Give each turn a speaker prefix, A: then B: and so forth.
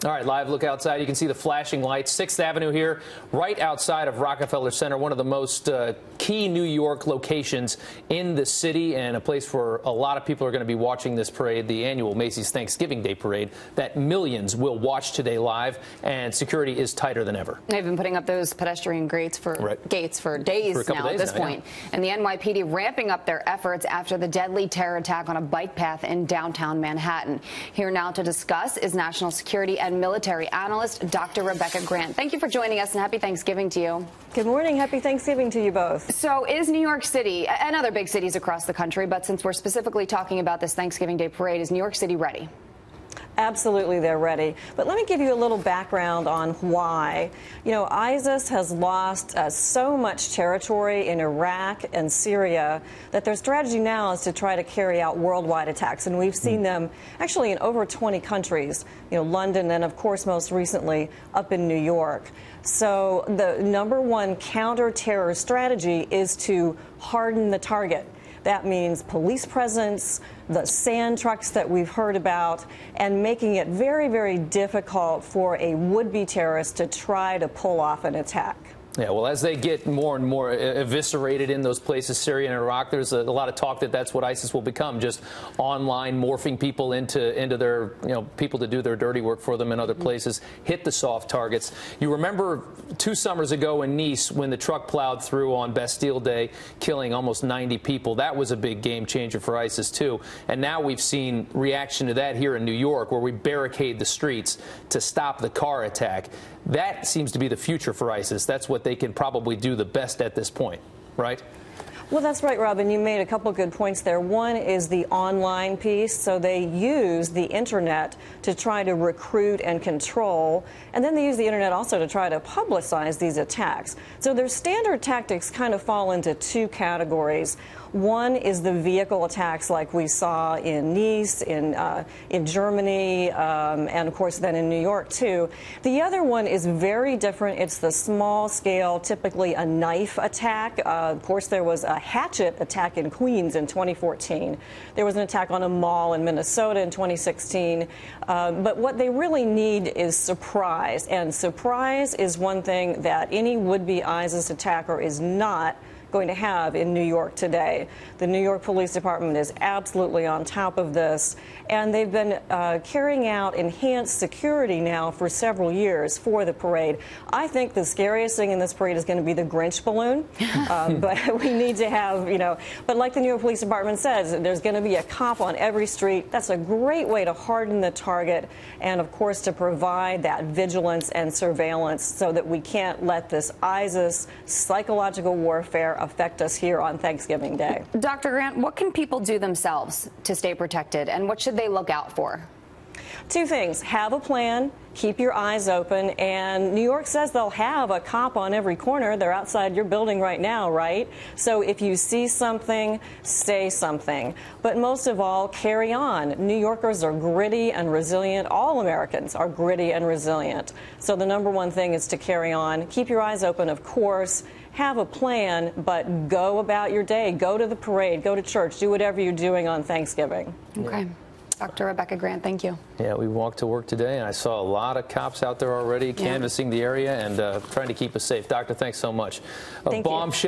A: All right, live look outside. You can see the flashing lights. 6th Avenue here, right outside of Rockefeller Center, one of the most key New York locations in the city, and a place where a lot of people are going to be watching this parade, the annual Macy's Thanksgiving Day Parade, that millions will watch today live, and security is tighter than ever.
B: They've been putting up those pedestrian gates for days now at this point. And the NYPD ramping up their efforts after the deadly terror attack on a bike path in downtown Manhattan. Here now to discuss is national security and military analyst Dr. Rebecca Grant. Thank you for joining us, and happy Thanksgiving to you.
C: Good morning. Happy Thanksgiving to you both.
B: So is New York City and other big cities across the country, but since we're specifically talking about this Thanksgiving Day parade, is New York City ready?
C: Absolutely, they're ready. But let me give you a little background on why. You know, ISIS has lost so much territory in Iraq and Syria that their strategy now is to try to carry out worldwide attacks. And we've seen them actually in over 20 countries, you know, London and, of course, most recently up in New York. So the #1 counter-terror strategy is to harden the target. That means police presence, the sand trucks that we've heard about, and making it very, very difficult for a would-be terrorist to try to pull off an attack.
A: Yeah, well, as they get more and more eviscerated in those places, Syria and Iraq, there's a lot of talk that that's what ISIS will become, just online morphing people into their, people to do their dirty work for them in other places, hit the soft targets. You remember 2 summers ago in Nice when the truck plowed through on Bastille Day, killing almost 90 people. That was a big game changer for ISIS, too. And now we've seen reaction to that here in New York, where we barricade the streets to stop the car attack. That seems to be the future for ISIS. That's what they can probably do the best at this point, right?
C: Well, that's right, Robin. You made a couple good points there. One is the online piece. So they use the internet to try to recruit and control. And then they use the internet also to try to publicize these attacks. So their standard tactics kind of fall into 2 categories. One is the vehicle attacks like we saw in Nice, in Germany, and of course then in New York too. The other one is very different. It's the small scale, typically a knife attack. Of course there was a hatchet attack in Queens in 2014. There was an attack on a mall in Minnesota in 2016. But what they really need is surprise. And surprise is one thing that any would-be ISIS attacker is not going to have in New York today. The New York Police Department is absolutely on top of this, and they've been carrying out enhanced security now for several years for the parade. I think the scariest thing in this parade is going to be the Grinch balloon, but we need to have, but like the New York Police Department says, there's going to be a cop on every street. That's a great way to harden the target and, of course, to provide that vigilance and surveillance so that we can't let this ISIS psychological warfare affect us here on Thanksgiving Day.
B: Dr. Grant, what can people do themselves to stay protected, and what should they look out for?
C: 2 things. Have a plan. Keep your eyes open. And New York says they'll have a cop on every corner. They're outside your building right now, right? So if you see something, say something. But most of all, carry on. New Yorkers are gritty and resilient. All Americans are gritty and resilient. So the #1 thing is to carry on. Keep your eyes open, of course. Have a plan, but go about your day. Go to the parade. Go to church. Do whatever you're doing on Thanksgiving.
B: Okay. Dr. Rebecca Grant, thank you.
A: Yeah, we walked to work today, and I saw a lot of cops out there already canvassing the area and trying to keep us safe. Doctor, thanks so much. A bombshell.